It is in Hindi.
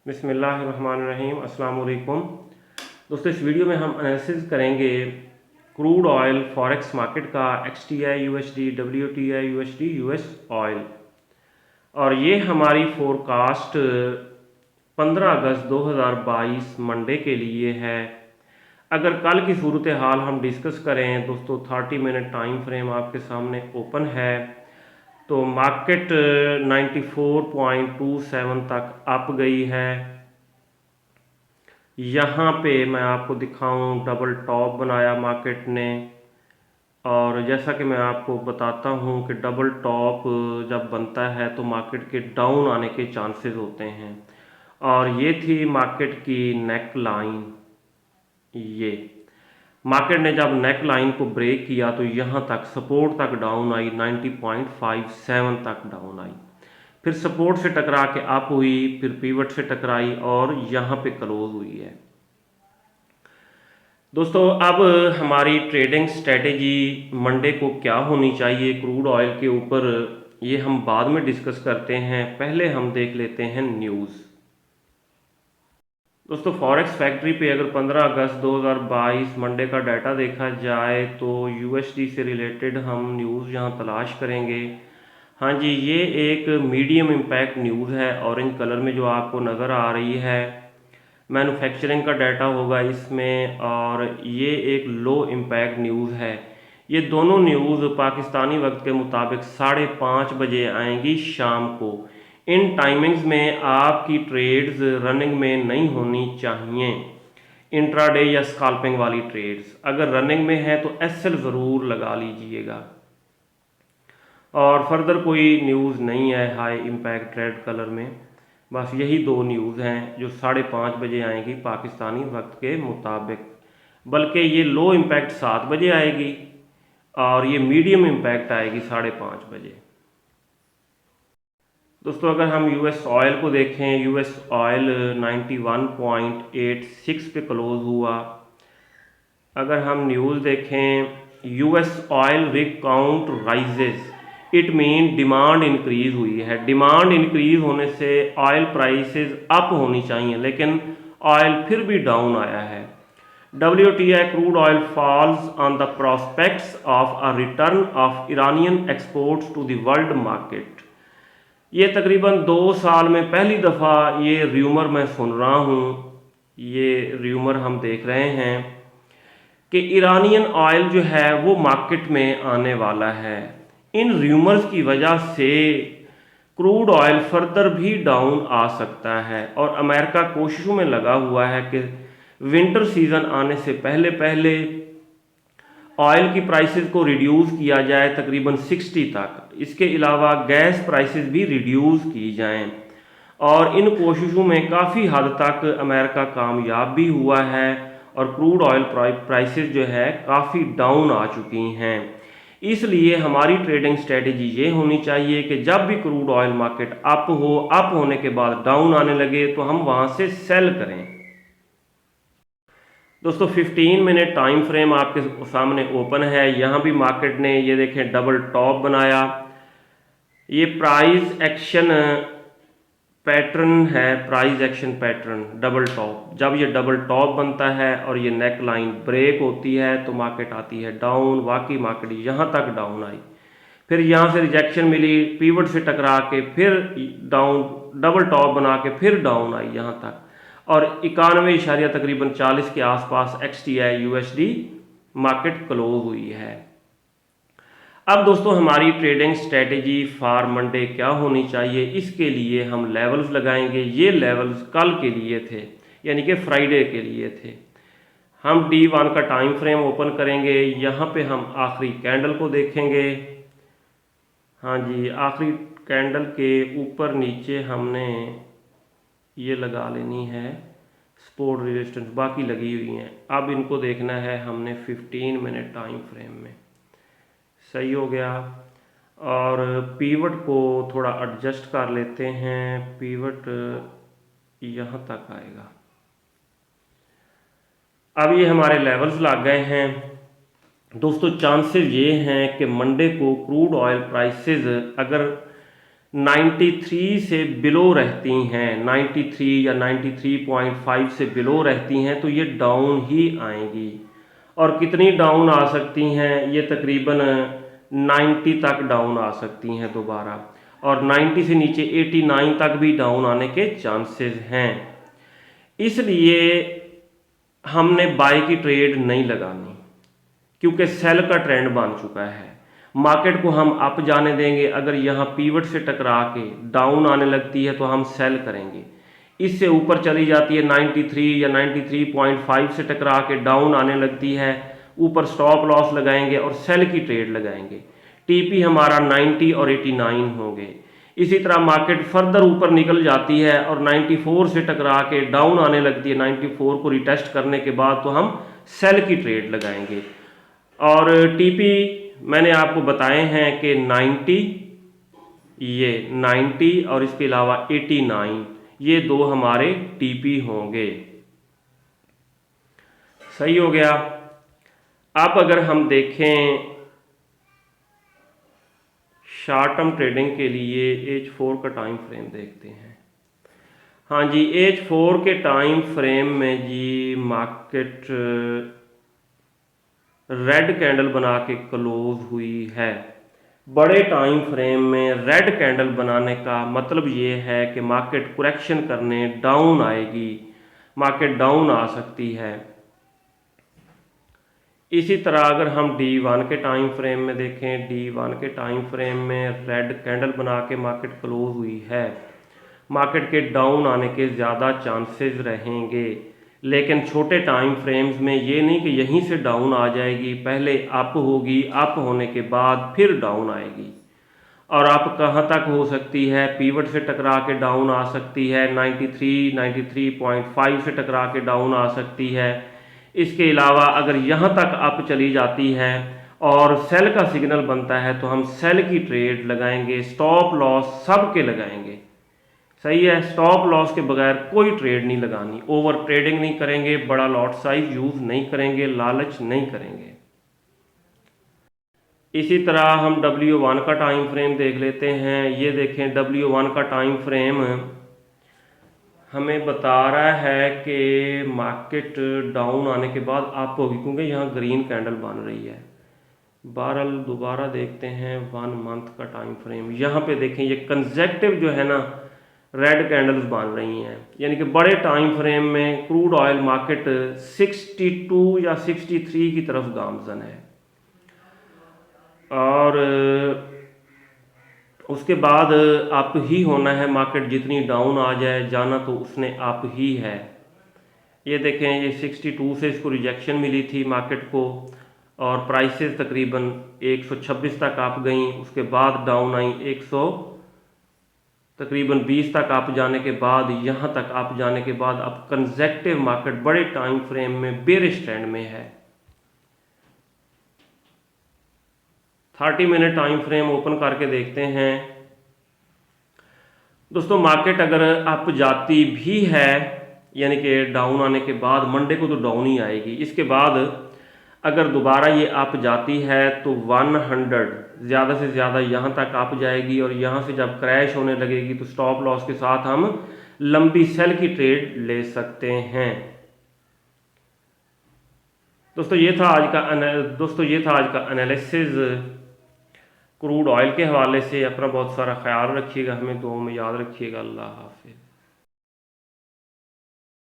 बिस्मिल्लाहिर्रहमानिर्रहीम। अस्सलाम वालेकुम। दोस्तों, इस वीडियो में हम एनालिसिस करेंगे क्रूड ऑयल फॉरेक्स मार्केट का XTI USD, WTI USD, US oil. और ये हमारी फोरकास्ट 15 अगस्त 2022 मंडे के लिए है। अगर कल की सूरत हाल हम डिस्कस करें दोस्तों, 30 मिनट टाइम फ्रेम आपके सामने ओपन है, तो मार्केट 94.27 तक अप गई है। यहाँ पे मैं आपको दिखाऊं, डबल टॉप बनाया मार्केट ने। और जैसा कि मैं आपको बताता हूँ कि डबल टॉप जब बनता है तो मार्केट के डाउन आने के चांसेस होते हैं। और ये थी मार्केट की नेक लाइन। ये मार्केट ने जब नेक लाइन को ब्रेक किया तो यहाँ तक सपोर्ट तक डाउन आई, 90.57 तक डाउन आई। फिर सपोर्ट से टकरा के अप हुई, फिर पिवट से टकराई और यहाँ पे क्लोज हुई है। दोस्तों, अब हमारी ट्रेडिंग स्ट्रेटेजी मंडे को क्या होनी चाहिए क्रूड ऑयल के ऊपर, ये हम बाद में डिस्कस करते हैं। पहले हम देख लेते हैं न्यूज़। दोस्तों, फॉरेक्स फैक्ट्री पे अगर 15 अगस्त 2022 मंडे का डाटा देखा जाए तो USD से रिलेटेड हम न्यूज़ यहाँ तलाश करेंगे। हाँ जी, ये एक मीडियम इम्पैक्ट न्यूज़ है, ऑरेंज कलर में जो आपको नज़र आ रही है। मैन्युफैक्चरिंग का डाटा होगा इसमें, और ये एक लो इम्पैक्ट न्यूज़ है। ये दोनों न्यूज़ पाकिस्तानी वक्त के मुताबिक 5:30 बजे आएंगी शाम को। इन टाइमिंग्स में आपकी ट्रेड्स रनिंग में नहीं होनी चाहिए। इंट्राडे या स्कैल्पिंग वाली ट्रेड्स अगर रनिंग में है तो SL ज़रूर लगा लीजिएगा। और फर्दर कोई न्यूज़ नहीं है हाई इम्पैक्ट रेड कलर में। बस यही दो न्यूज़ हैं जो 5:30 बजे आएंगी पाकिस्तानी वक्त के मुताबिक। बल्कि ये लो इम्पैक्ट 7 बजे आएगी और ये मीडियम इम्पैक्ट आएगी 5:30 बजे। दोस्तों, अगर हम US ऑयल को देखें, US ऑयल 91.86 पे क्लोज हुआ। अगर हम न्यूज़ देखें, US oil rig count rises, it mean demand increase हुई है। डिमांड इंक्रीज होने से ऑयल प्राइसेस अप होनी चाहिए, लेकिन ऑयल फिर भी डाउन आया है। WTI crude oil falls on the prospects of a return of Iranian exports to the world market. ये तकरीबन 2 साल में पहली दफ़ा ये र्यूमर मैं सुन रहा हूँ। ये र्यूमर हम देख रहे हैं कि इरानियन ऑयल जो है वो मार्केट में आने वाला है। इन र्यूमर्स की वजह से क्रूड ऑयल फर्दर भी डाउन आ सकता है, और अमेरिका कोशिशों में लगा हुआ है कि विंटर सीज़न आने से पहले पहले ऑयल की प्राइसेस को रिड्यूस किया जाए तकरीबन 60 तक। इसके अलावा गैस प्राइसेस भी रिड्यूस की जाएं, और इन कोशिशों में काफ़ी हद तक अमेरिका कामयाब भी हुआ है और क्रूड ऑयल प्राइसेस जो है काफ़ी डाउन आ चुकी हैं। इसलिए हमारी ट्रेडिंग स्ट्रेटेजी ये होनी चाहिए कि जब भी क्रूड ऑयल मार्केट अप हो, अप होने के बाद डाउन आने लगे तो हम वहाँ से सेल करें। दोस्तों, 15 मिनट टाइम फ्रेम आपके सामने ओपन है। यहाँ भी मार्केट ने ये देखें डबल टॉप बनाया। ये प्राइस एक्शन पैटर्न है, price action pattern double top. जब ये डबल टॉप बनता है और ये नेक लाइन ब्रेक होती है तो मार्केट आती है डाउन। वाकई मार्केट यहाँ तक डाउन आई, फिर यहाँ से रिजेक्शन मिली, पीवट से टकरा के फिर डाउन, डबल टॉप बना के फिर डाउन आई यहाँ तक, और 91 तकरीबन 40 के आसपास XTI USD मार्केट क्लोज हुई है। अब दोस्तों, हमारी ट्रेडिंग स्ट्रेटेजी फॉर मंडे क्या होनी चाहिए, इसके लिए हम लेवल्स लगाएंगे। ये लेवल्स कल के लिए थे, यानी कि फ्राइडे के लिए थे। हम D1 का टाइम फ्रेम ओपन करेंगे। यहाँ पे हम आखिरी कैंडल को देखेंगे। हाँ जी, आखिरी कैंडल के ऊपर नीचे हमने ये लगा लेनी है सपोर्ट रेजिस्टेंस, बाकी लगी हुई हैं। अब इनको देखना है हमने 15 मिनट टाइम फ्रेम में। सही हो गया। और पीवट को थोड़ा एडजस्ट कर लेते हैं। पीवट यहाँ तक आएगा। अब ये हमारे लेवल्स लग गए हैं। दोस्तों, चांसेस ये हैं कि मंडे को क्रूड ऑयल प्राइसेस अगर 93 से बिलो रहती हैं, 93 या 93.5 से बिलो रहती हैं, तो ये डाउन ही आएंगी। और कितनी डाउन आ सकती हैं, ये तकरीबन 90 तक डाउन आ सकती हैं दोबारा, और 90 से नीचे 89 तक भी डाउन आने के चांसेस हैं। इसलिए हमने बाय की ट्रेड नहीं लगानी, क्योंकि सेल का ट्रेंड बन चुका है। मार्केट को हम अप जाने देंगे, अगर यहाँ पीवट से टकरा के डाउन आने लगती है तो हम सेल करेंगे। इससे ऊपर चली जाती है 93 या 93.5 से टकरा के डाउन आने लगती है, ऊपर स्टॉप लॉस लगाएंगे और सेल की ट्रेड लगाएंगे। टीपी हमारा 90 और 89 होंगे। इसी तरह मार्केट फर्दर ऊपर निकल जाती है और 94 से टकरा के डाउन आने लगती है, 94 को रिटेस्ट करने के बाद तो हम सेल की ट्रेड लगाएंगे। और टीपी मैंने आपको बताए हैं कि 90, ये 90 और इसके अलावा 89, ये दो हमारे टीपी होंगे। सही हो गया। अब अगर हम देखें शॉर्ट टर्म ट्रेडिंग के लिए H4 का टाइम फ्रेम देखते हैं। हाँ जी, H4 के टाइम फ्रेम में जी मार्केट रेड कैंडल बना के क्लोज हुई है। बड़े टाइम फ्रेम में रेड कैंडल बनाने का मतलब ये है कि मार्केट करेक्शन करने डाउन आएगी, मार्केट डाउन आ सकती है। इसी तरह अगर हम D1 के टाइम फ्रेम में देखें, D1 के टाइम फ्रेम में रेड कैंडल बना के मार्केट क्लोज हुई है। मार्केट के डाउन आने के ज़्यादा चांसेस रहेंगे, लेकिन छोटे टाइम फ्रेम्स में ये नहीं कि यहीं से डाउन आ जाएगी, पहले अप होगी, अप होने के बाद फिर डाउन आएगी। और अप कहाँ तक हो सकती है, पीवट से टकरा के डाउन आ सकती है, 93, 93.5 से टकरा के डाउन आ सकती है। इसके अलावा अगर यहाँ तक अप चली जाती है और सेल का सिग्नल बनता है तो हम सेल की ट्रेड लगाएंगे, स्टॉप लॉस सब के लगाएंगे। सही है, स्टॉप लॉस के बगैर कोई ट्रेड नहीं लगानी, ओवर ट्रेडिंग नहीं करेंगे, बड़ा लॉट साइज यूज़ नहीं करेंगे, लालच नहीं करेंगे। इसी तरह हम W1 का टाइम फ्रेम देख लेते हैं। ये देखें, W1 का टाइम फ्रेम हमें बता रहा है कि मार्केट डाउन आने के बाद अप होगी, क्योंकि यहाँ ग्रीन कैंडल बन रही है। बहरहाल दोबारा देखते हैं 1 मंथ का टाइम फ्रेम। यहाँ पे देखें, ये कंसेक्टिव जो है ना रेड कैंडल्स बन रही हैं, यानी कि बड़े टाइम फ्रेम में क्रूड ऑयल मार्केट 62 या 63 की तरफ गामजन है। और उसके बाद अप ही होना है, मार्केट जितनी डाउन आ जाए जाना तो उसने अप ही है। ये देखें, ये 62 से इसको रिजेक्शन मिली थी मार्केट को, और प्राइसेस तकरीबन 126 तक अप गई, उसके बाद डाउन आई 100 तकरीबन 20 तक अप जाने के बाद, यहाँ तक अप जाने के बाद अब कंसेक्टिव मार्केट बड़े टाइम फ्रेम में बेरिश ट्रेंड में है। 30 मिनट टाइम फ्रेम ओपन करके देखते हैं। दोस्तों, मार्केट अगर अप जाती भी है, यानी कि डाउन आने के बाद मंडे को तो डाउन ही आएगी, इसके बाद अगर दोबारा ये अप जाती है तो 100 ज़्यादा से ज़्यादा यहाँ तक अप जाएगी, और यहाँ से जब क्रैश होने लगेगी तो स्टॉप लॉस के साथ हम लंबी सेल की ट्रेड ले सकते हैं। दोस्तों ये था आज का एनालिसिस क्रूड ऑयल के हवाले से। अपना बहुत सारा ख्याल रखिएगा, हमें दुआओं में याद रखिएगा। अल्लाह हाफिज़।